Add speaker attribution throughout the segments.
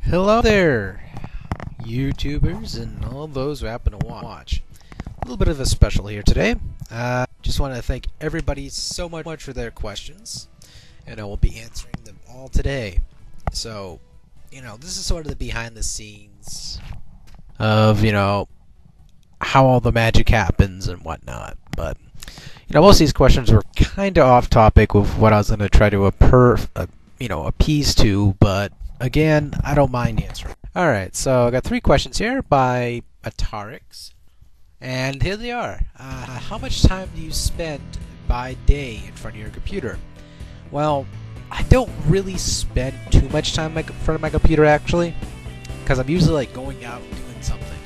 Speaker 1: Hello there, YouTubers and all those who happen to watch. A little bit of a special here today. Just want to thank everybody so much for their questions, and I will be answering them all today. So, this is sort of the behind the scenes of, how all the magic happens and whatnot. But, most of these questions were kind of off topic with what I was going to try to appease to, but again, I don't mind answering. Alright, so I got 3 questions here by Atarix. And here they are. How much time do you spend by day in front of your computer? Well, I don't really spend too much time in front of my computer, actually. Because I'm usually going out and doing something,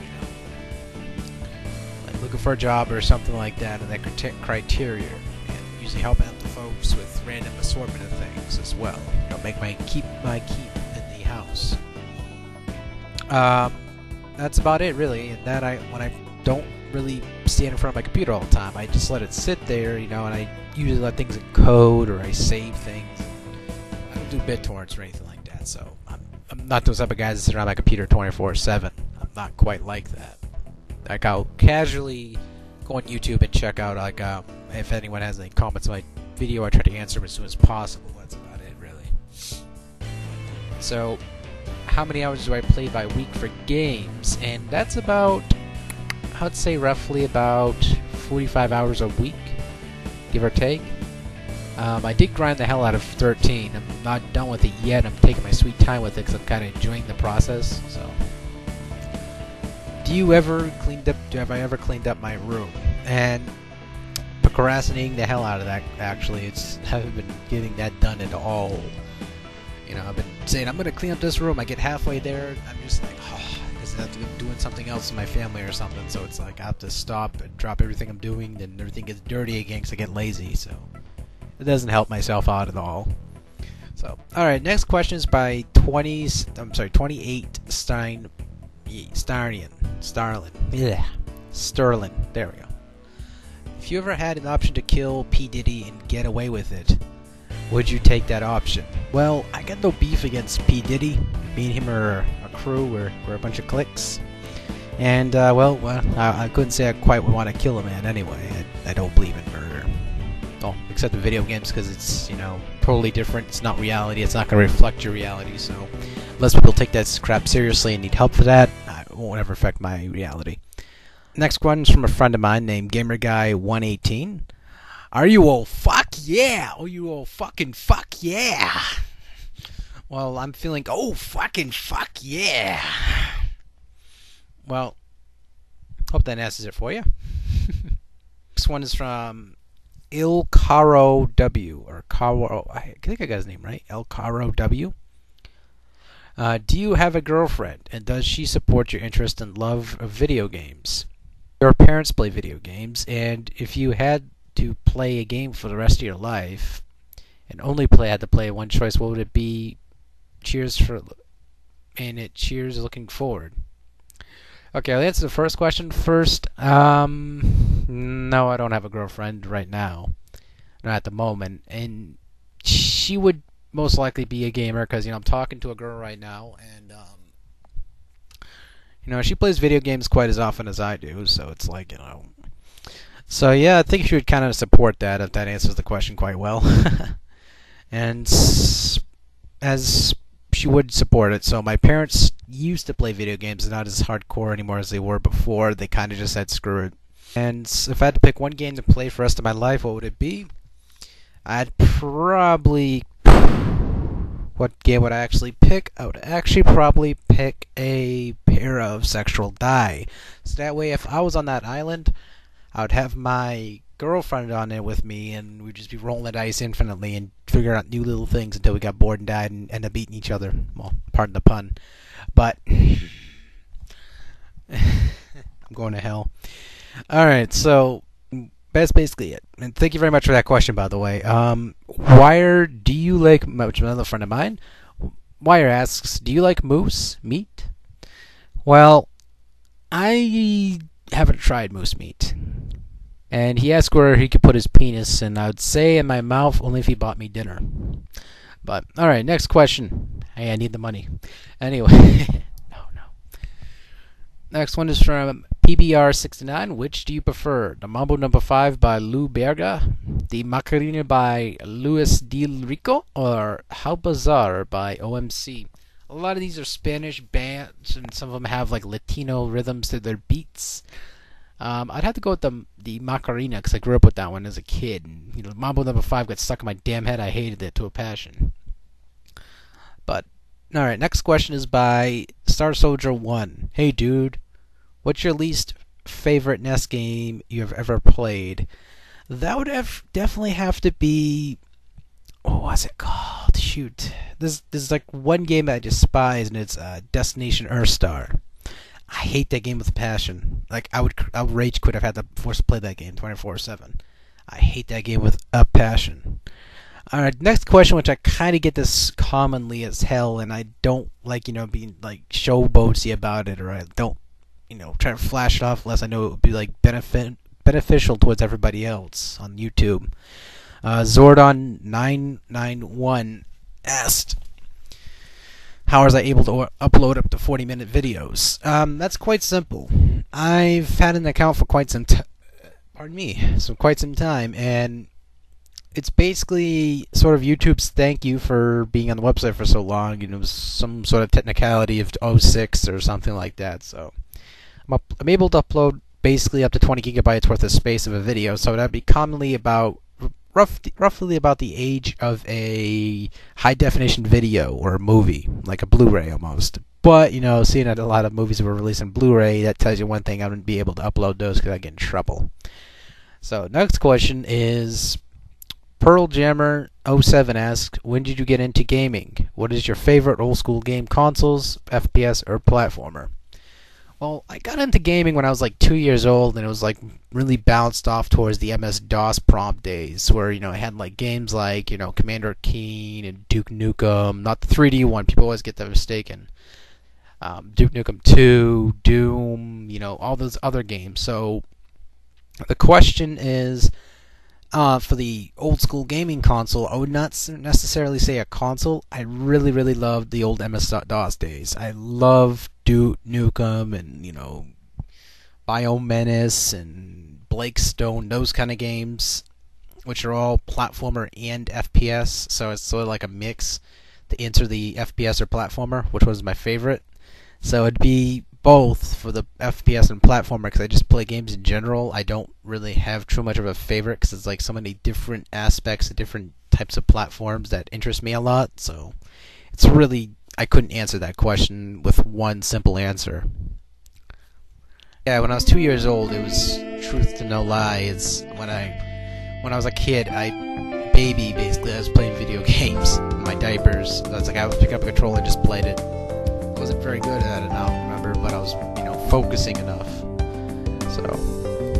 Speaker 1: like looking for a job or something like that, and that criteria. And usually helping out the folks with random assortment of things as well. Make my keep in the house. That's about it, really. And that when I don't really stand in front of my computer all the time, I just let it sit there, and I usually let things encode or I save things. I don't do BitTorrents or anything like that, so I'm not those type of guys that sit around my computer 24/7. I'm not quite like that. Like, I'll casually go on YouTube and check out, if anyone has any comments on my video, I try to answer them as soon as possible. That's about it, really. So, how many hours do I play by week for games? And that's about, I would say roughly about 45 hours a week, give or take. I did grind the hell out of 13. I'm not done with it yet. I'm taking my sweet time with it because I'm kind of enjoying the process. So, have I ever cleaned up my room? And procrastinating the hell out of that. Actually, haven't been getting that done at all. I've been saying I'm gonna clean up this room. I get halfway there, I'm just like, because I have to be doing something else in my family or something. So it's like I have to stop and drop everything I'm doing, then everything gets dirty again because I get lazy. So it doesn't help myself out at all. So, all right, next question is by 28 Starlin. There we go. If you ever had an option to kill P. Diddy and get away with it, would you take that option? Well, I got no beef against P. Diddy. Me and him are a crew. We're a bunch of cliques. And, I couldn't say I quite would want to kill a man anyway. I don't believe in murder. Well, except in video games, because it's, totally different. It's not reality. It's not going to reflect your reality. So, unless people take that crap seriously and need help for that, it won't ever affect my reality. Next one is from a friend of mine named GamerGuy118. Are you all fuck yeah? Are you all fucking fuck yeah? Well, I'm feeling, fucking fuck yeah. Well, hope that answers it for you. Next one is from Il Caro W. Or Caro, I think I got his name right. El Caro W. Do you have a girlfriend? And does she support your interest and love of video games? Your parents play video games, and if you had to play a game for the rest of your life and only had to play one choice, what would it be? Cheers looking forward. Okay, I'll answer the first question first. No, I don't have a girlfriend right now. Not at the moment. And she would most likely be a gamer because, I'm talking to a girl right now, and she plays video games quite as often as I do, so it's like, So yeah, I think she would kind of support that, if that answers the question quite well. And as she would support it. So my parents used to play video games, not as hardcore anymore as they were before. They kind of just said screw it. And if I had to pick one game to play for the rest of my life, what would it be? What game would I actually pick? I would actually probably pick a pair of sexual die. So that way, if I was on that island, I would have my girlfriend on there with me, and we'd just be rolling the dice infinitely and figuring out new little things until we got bored and died and ended up beating each other. Well, pardon the pun. But I'm going to hell. Alright, so that's basically it. And thank you very much for that question, by the way. Wire, do you like, which is another friend of mine, Wire asks, do you like moose meat? Well, I haven't tried moose meat. And he asked where he could put his penis, and I would say in my mouth only if he bought me dinner. But, alright, next question. Hey, I need the money. Anyway, no. Next one is from PBR69. Which do you prefer? The Mambo Number 5 by Lou Berga, the Macarena by Luis Del Rico, or How Bizarre by OMC? A lot of these are Spanish bands, and some of them have like Latino rhythms to their beats. I'd have to go with the Macarena because I grew up with that one as a kid. And, Mambo Number 5 got stuck in my damn head. I hated it to a passion. But all right, next question is by starsoldier 1. Hey, dude. What's your least favorite NES game you have ever played? That would definitely have to be... What was it called? Shoot. There's like one game that I despise, and it's Destination Earthstar. I hate that game with a passion. Like, I would rage quit if I had to force to play that game 24/7. I hate that game with a passion. Alright, next question, which I kind of get this commonly as hell, and I don't like, being like showboaty about it, or I don't try to flash it off unless I know it would be like beneficial towards everybody else on YouTube. Zordon991 asked, how was I able to upload up to 40-minute videos? That's quite simple. I've had an account for quite some time, and it's basically sort of YouTube's thank you for being on the website for so long. It was some sort of technicality of 06 or something like that, so I'm able to upload basically up to 20 gigabytes worth of space of a video, so that'd be commonly about roughly about the age of a high definition video or a movie, like a Blu-ray almost. But seeing that a lot of movies were released in Blu-ray, that tells you one thing: I wouldn't be able to upload those because I'd get in trouble. So next question is Pearl Jammer 07 asks, when did you get into gaming? What is your favorite old school game, consoles, FPS, or platformer? Well, I got into gaming when I was like 2 years old, and it was like really bounced off towards the MS-DOS prompt days, where I had like games like Commander Keen and Duke Nukem, not the 3D one. People always get that mistaken. Duke Nukem 2, Doom, all those other games. So the question is, for the old school gaming console, I would not necessarily say a console. I really loved the old MS-DOS days. I love Duke Nukem and Biomenace and Blake Stone, those kind of games, which are all platformer and FPS. So it's sort of like a mix to answer the FPS or platformer, which was my favorite. So it'd be both for the FPS and platformer, because I just play games in general. I don't really have too much of a favorite, because it's like so many different aspects of different types of platforms that interest me a lot. So it's really, I couldn't answer that question with one simple answer. Yeah, when I was 2 years old, it was truth to no lie. It's when I was a kid, basically I was playing video games in my diapers. That's like I would pick up a controller and just played it. I wasn't very good at it, I don't remember, but I was focusing enough. So,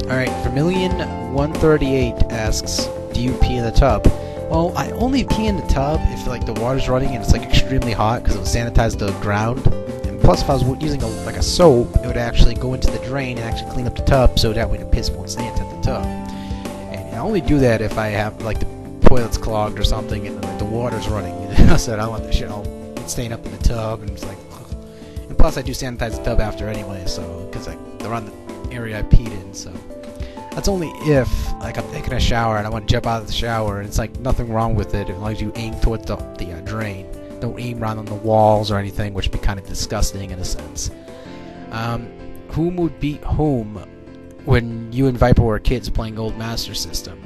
Speaker 1: alright, Vermilion138 asks, do you pee in the tub? Well, I only pee in the tub if like the water's running and it's like extremely hot, because it will sanitize the ground. And plus, if I was using a soap, it would actually go into the drain and actually clean up the tub, so that way the piss won't stay into the tub. And I only do that if I have like the toilet's clogged or something and like the water's running. So I don't want the shit all staying up in the tub, and it's like. And plus, I do sanitize the tub after anyway, so because they're on the area I peed in. So that's only if like I'm taking a shower and I want to jump out of the shower, and it's like nothing wrong with it as long as you aim towards the drain. Don't aim around on the walls or anything, which would be kind of disgusting in a sense. Whom would beat whom when you and Viper were kids playing Old Master System?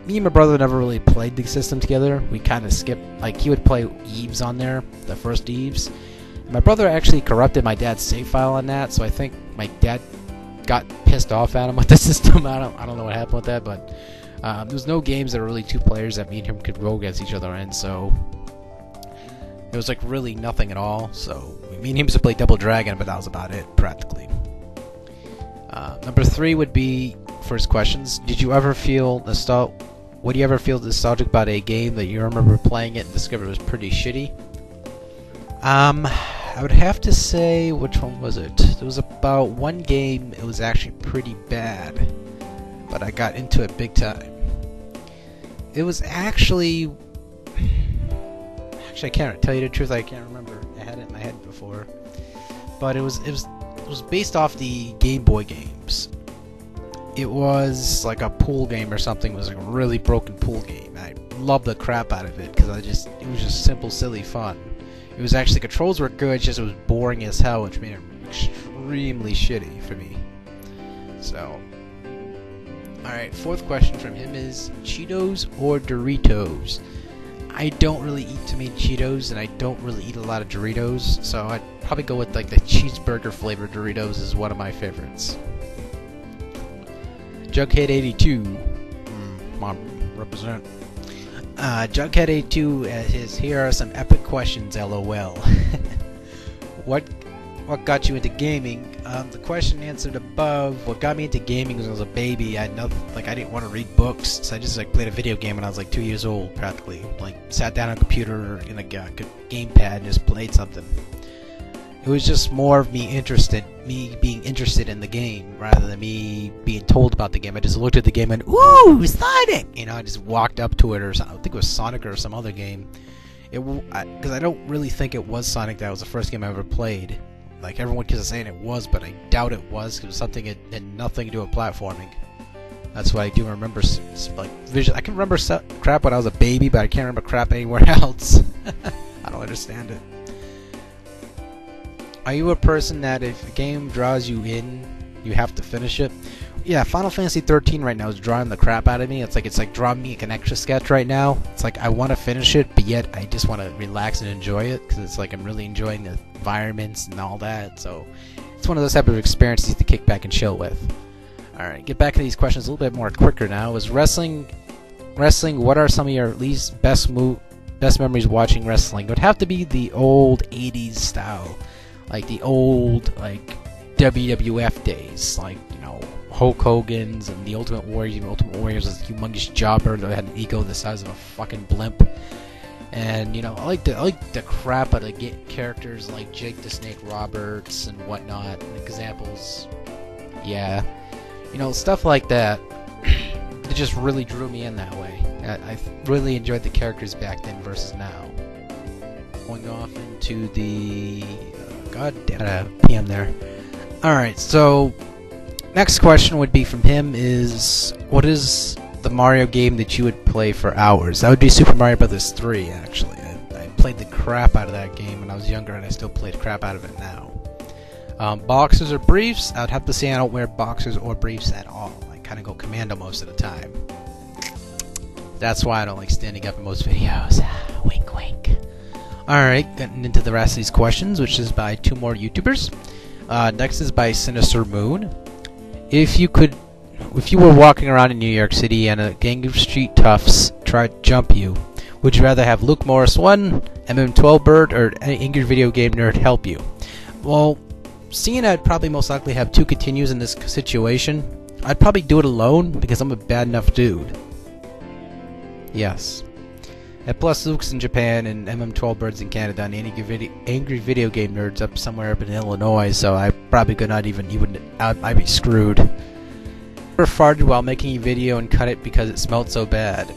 Speaker 1: Me and my brother never really played the system together. We kind of skipped, like he would play Eves on there, the first Eves. My brother actually corrupted my dad's save file on that, so I think my dad got pissed off at him with the system. I don't know what happened with that, but there was no games that were really two players that me and him could roll against each other in, so it was like really nothing at all. So me and him used to play Double Dragon, but that was about it practically. Number 3 would be first questions. What do you ever feel nostalgic about a game that you remember playing it and discovered was pretty shitty? I would have to say, which one was it? There was about one game, it was actually pretty bad, but I got into it big time. It was actually, Actually, I can't tell you the truth. I can't remember. I had it in my head before, but it was based off the Game Boy games. It was like a pool game or something. It was like a really broken pool game. I loved the crap out of it because it was just simple, silly fun. It was actually, controls were good, just it was boring as hell, which made it extremely shitty for me. So, alright, fourth question from him is Cheetos or Doritos? I don't really eat too many Cheetos, and I don't really eat a lot of Doritos, so I'd probably go with like the cheeseburger flavored Doritos is one of my favorites. Jughead82, Mom, represent. Jughead82 is, here are some epic questions, lol. What got you into gaming? The question answered above. What got me into gaming was when I was a baby. I didn't want to read books, so I just played a video game when I was like 2 years old, practically. Like sat down on a computer in a gamepad and just played something. It was just more of me being interested in the game rather than me being told about the game. I just looked at the game and, ooh, Sonic! You know, I just walked up to it or something. I think it was Sonic or some other game. Because I don't really think it was Sonic. That was the first game I ever played. Like, everyone keeps saying it was, but I doubt it was, because it was something that had nothing to do with platforming. That's what I do remember, like, vision. I can remember crap when I was a baby, but I can't remember crap anywhere else. I don't understand it. Are you a person that if a game draws you in, you have to finish it? Yeah, Final Fantasy 13 right now is drawing the crap out of me. It's like drawing me like an extra sketch right now. It's like I want to finish it, but yet I just want to relax and enjoy it, because it's like I'm really enjoying the environments and all that. So it's one of those type of experiences to kick back and chill with. Alright, get back to these questions a little bit more quicker now. Is wrestling, what are some of your least best memories watching wrestling? It would have to be the old 80s style. Like the old, like, WWF days, like, you know, Hulk Hogan's and the Ultimate Warrior. The Ultimate Warriors was a humongous jobber that had an ego the size of a fucking blimp. And, you know, I like the crap out of characters like Jake the Snake Roberts and whatnot, and examples. Yeah. You know, stuff like that. It just really drew me in that way. I really enjoyed the characters back then versus now. Going off into the... God damn it, PM there. Alright, so next question would be from him is, what is the Mario game that you would play for hours? That would be Super Mario Bros. 3, actually. I played the crap out of that game when I was younger, and I still play the crap out of it now. Boxers or briefs? I would have to say I don't wear boxers or briefs at all. I kind of go commando most of the time. That's why I don't like standing up in most videos. Wink, wink. Alright, getting into the rest of these questions, which is by two more YouTubers. Next is by sinistermoon. If you were walking around in New York City and a gang of street toughs tried to jump you, would you rather have Luke Morris 1, MM12 Bird, or any angry video game nerd help you? Well, seeing I'd probably most likely have two continues in this situation, I'd probably do it alone because I'm a bad enough dude. Yes. And plus, Luke's in Japan and MM12 Birds in Canada, and angry video game nerds up somewhere up in Illinois, so I probably could not I'd be screwed. Never farted while making a video and cut it because it smelled so bad.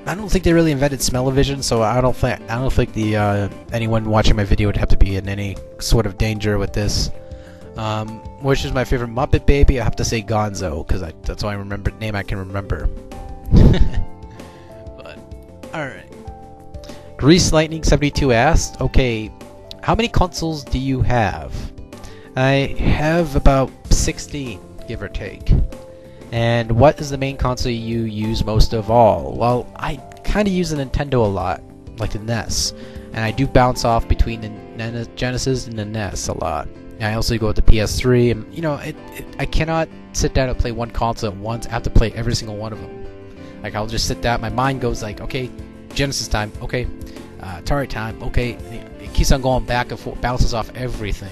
Speaker 1: I don't think they really invented smell-o-vision, so I don't think anyone watching my video would have to be in any sort of danger with this. Which is my favorite Muppet Baby? I have to say Gonzo, because that's the only name I can remember. Alright. Grease Lightning 72 asked, okay, how many consoles do you have? I have about 16, give or take. And what is the main console you use most of all? Well, I kind of use the Nintendo a lot, like the NES. And I do bounce off between the Genesis and the NES a lot. And I also go with the PS3, and, you know, I cannot sit down and play one console at once. I have to play every single one of them. Like, I'll just sit down, my mind goes like, okay, Genesis time, okay, Atari time, okay, it keeps on going back and forth, bounces off everything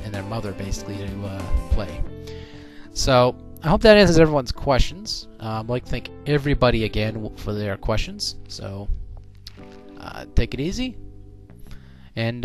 Speaker 1: and their mother, basically, to play. So, I hope that answers everyone's questions. I'd like to thank everybody again for their questions, so, take it easy, and,